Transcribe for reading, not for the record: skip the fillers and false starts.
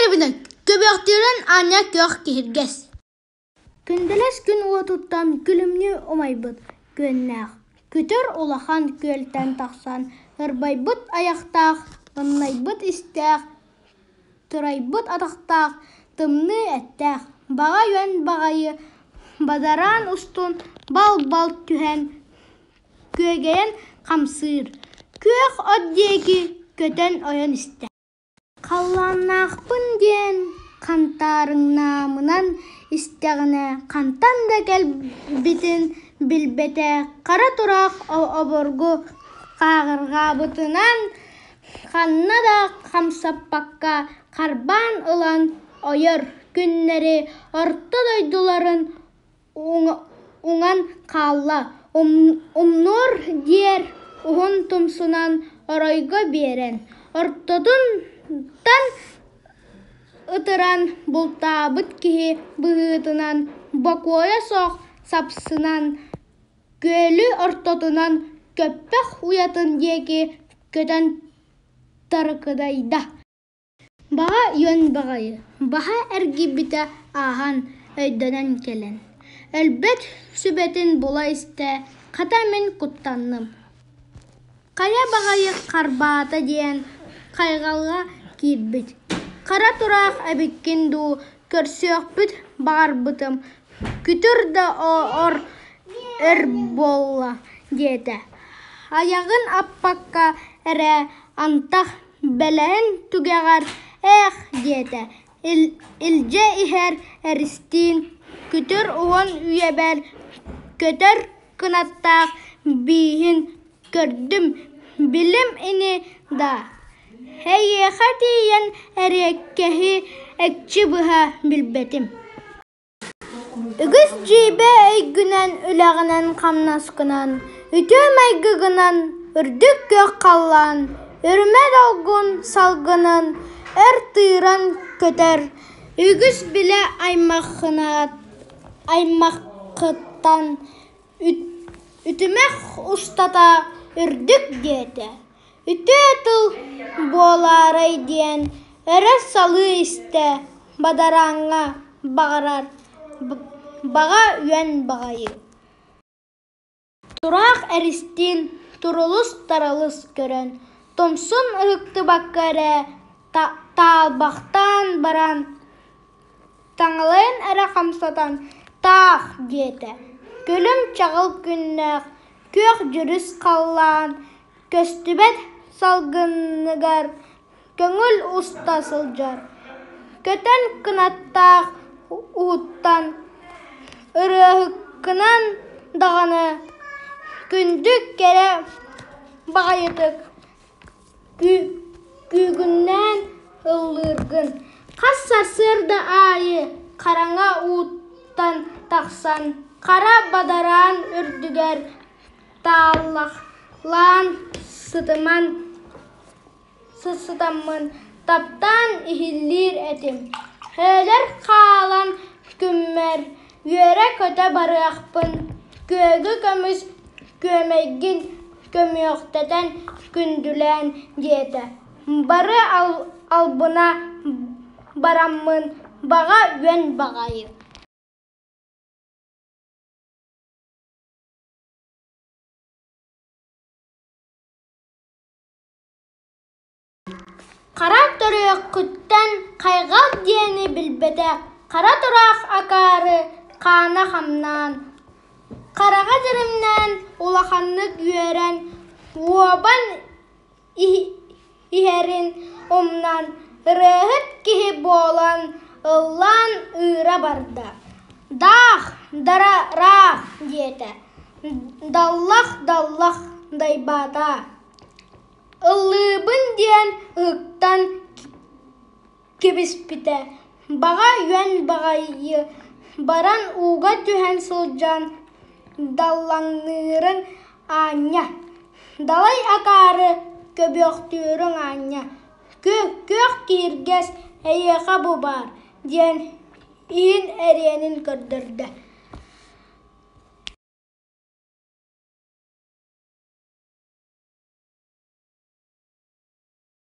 Ебінен, көбіқтірін anya көк кергес. Күнделес күн уатуттан күлімні омайбыт көннәқ. Күтір улахан көлтен тақсан, ырбайбыт аяқтақ, ыннайбыт істәқ, тұрайбыт атақтақ, тымны әттәқ. Баға йөн бағайы, бадаран устун бал-бал түхен, көгейен қамсыр. Көк отдеки көтен ойын істәқ. Қалланақпын ден қантарың намынан істәғіне, қантан да кәл бітін білбеті, қара тұрақ обырғы қағырға бұтынан, қанна да қамсаппаққа қарбан ұлан ойыр күннері орты дойдыларын уңан қалла. Умнур дер уғын тұмсынан оройға берен. Ортодun ытыран бұлтабыт кеге бұғытынан, бақуая соқ сапсынан, көлі ортодунан көппәқ уятын деге көтен тарқыдайда. Баға йөн бағайы, баға әргі біті аған өйдөнен келен. Әлбет сүбетін бола істе, қата мен құттанным. Қая бағайы қарбаты дейін қайғалға кейбіт. Қара тұрақ әбіккен ду көрсеқ бүт бағар бұтым. Күтір да ор өр болла деді. Аяғын аппаққа әрі антақ бәләйін түгеғар әқ деді. Илже ихер әрістен күтір уын үйебәл көтір қынаттақ бейін көрдім. Білім іні да. Хәйе хатиян әреккәхи әкчі бұға білбетім. Үгіз жейбе өйгінен үләғінен қамнаскынан, үтем әйгігінен үрдік көк қаллан, үрмәд алғын салғынан, әр тыйран көтер. Үгіз біле аймаққыттан, үтімәқ ұстата үрдік деді. Үті әтіл боларай дейін, әрі салы істе, бадараңа бағарар, баға үйен бағайы. Тұрақ әрістен тұрылыс-тарылыс көрін, томсын ұйықты баққары, талбақтан баран, таңылайын әрі қамсатан, тақ деді. Көлім чағыл күннәқ, көк жүріс қаллан, көстібет салғыныгар, көңіл ұста сылжар. Көтен қынаттақ ұғыттан, ұрығықынан дағаны, күндік кере бағайытық, күйгіннен ұлырғын. Қас сарсырды айы, қараңа ұғыттан тақсан, қара бадаран үрдігер, таллақлан сытымын, таптан ихиллер әтім. Хөлер қалан күммер, өре көті барықпын, көгі көміз көмегін көмеқтетен күнділен деді. Бары албына барамын, баға өн бағайы. Қара тұрық күттен қайғал дені білбедек, қара тұрақ акары қана қамнан. Қараға дірімнен улаханлық үйерен, уабан ихерін омнан, рығыт кеге болан, ұллан ұйра барды. Дақ, дарарақ деді, даллақ дайбада. Ұллыбын ден ұқтан кебіспіті. Баға үйен бағайы, баран уға түхен сылжан, даллаңнырын anya. Далай акары көбөқтүрің anya. Көк киргес әйеға бұ бар, ден иін әренін көрдірді.